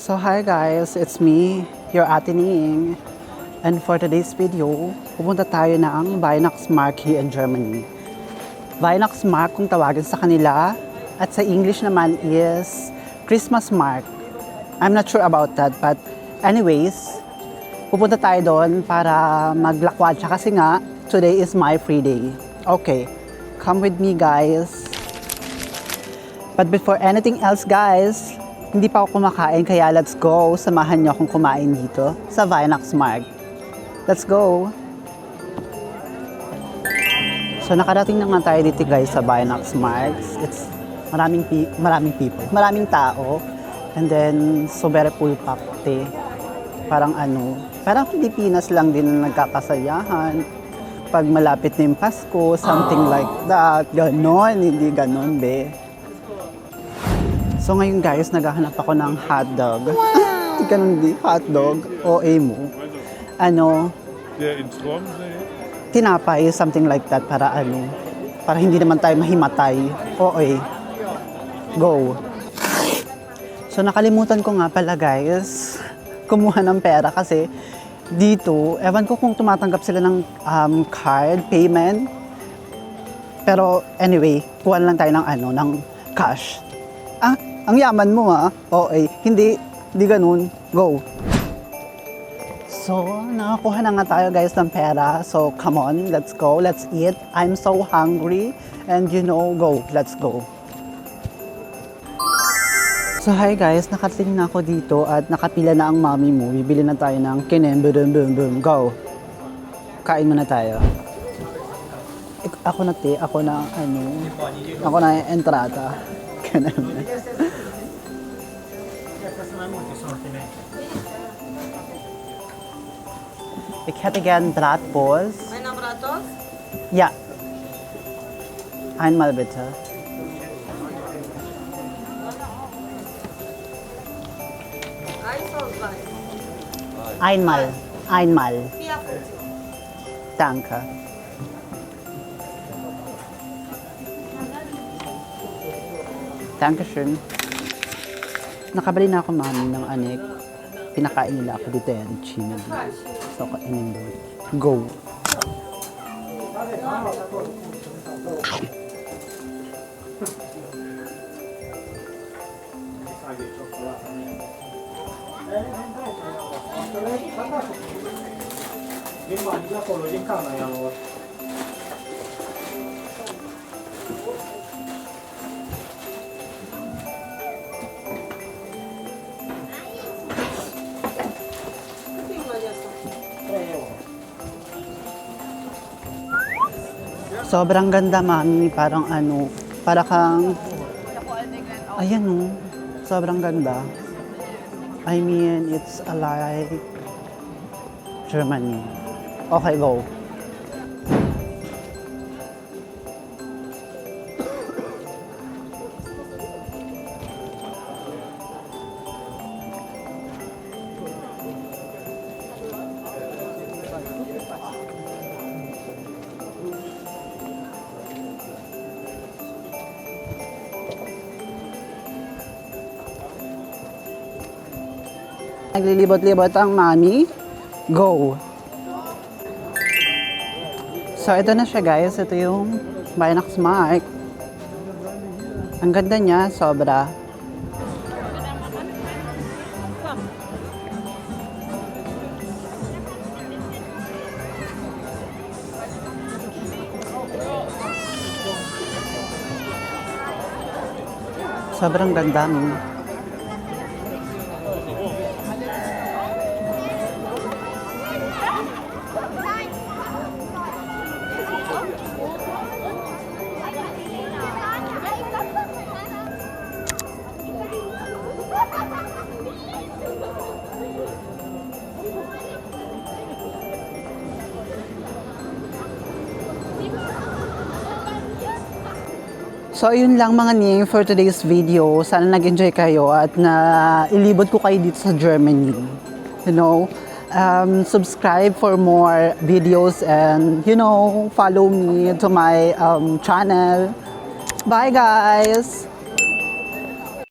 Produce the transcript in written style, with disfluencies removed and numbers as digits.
So hi guys, it's me, your Ate Ning. And for today's video, pupunta tayo ng Weihnachtsmarkt here in Germany. Weihnachtsmarkt kung tawagin sa kanila, at sa English naman is Christmas Markt. I'm not sure about that, but anyways, pupunta tayo doon para maglakwat siya kasi nga, today is my free day. Okay, come with me guys. But before anything else guys, hindi pa ako kumakain kaya let's go. Samahan niyo akong kumain dito sa Weihnachtsmarkt. Let's go! So nakarating na nga tayo dito guys sa Weihnachtsmarkt. It's maraming people, maraming tao. And then so very full packed. Parang Pilipinas lang din na nagkakasayahan. Pag malapit na yung Pasko, something like that. Ganon, hindi ganon be. So ngayon guys, naghahanap ako ng hotdog. Wow! Ganun di, hotdog. OA mo. Tinapay, something like that para para hindi naman tayo mahimatay. OA. Go. So nakalimutan ko nga pala guys, kumuha ng pera kasi dito, ewan ko kung tumatanggap sila ng card payment. Pero anyway, kuha lang tayo ng cash. Ang yaman mo Okay, hindi ganun. Go. So, nakakuha na nga tayo guys ng pera. So, come on, let's go. Let's eat. I'm so hungry. And go. Let's go. So, hi guys. Nakating na ako dito at nakapila na ang mommy mo. Bibili na tayo ng kinem. Boom. Go. Kain muna tayo. Ako na entrada. Kinem. Ik hätte gern Bratwurst. Einer Bratwurst? Ja. Einmal bitte. Eins oder zwei? Einmal. 4,50. Danke. Dankeschön. Nakabili na ako mami ng anek. Pinakain nila ako dito yan, China. So, kainin doon. Go! Sobrang ganda, mami. Parang para kang, ayan sobrang ganda. I mean, it's like Germany. Okay, go. Naglilibot-libot ang mami. Go! So, ito na siya guys. Ito yung Weihnachtsmarkt. Ang ganda niya, sobra. Sobrang ganda. So, yun lang mga ning for today's video. Sana nag-enjoy kayo at na ilibot ko kayo dito sa Germany. Subscribe for more videos and, follow me to my channel. Bye guys!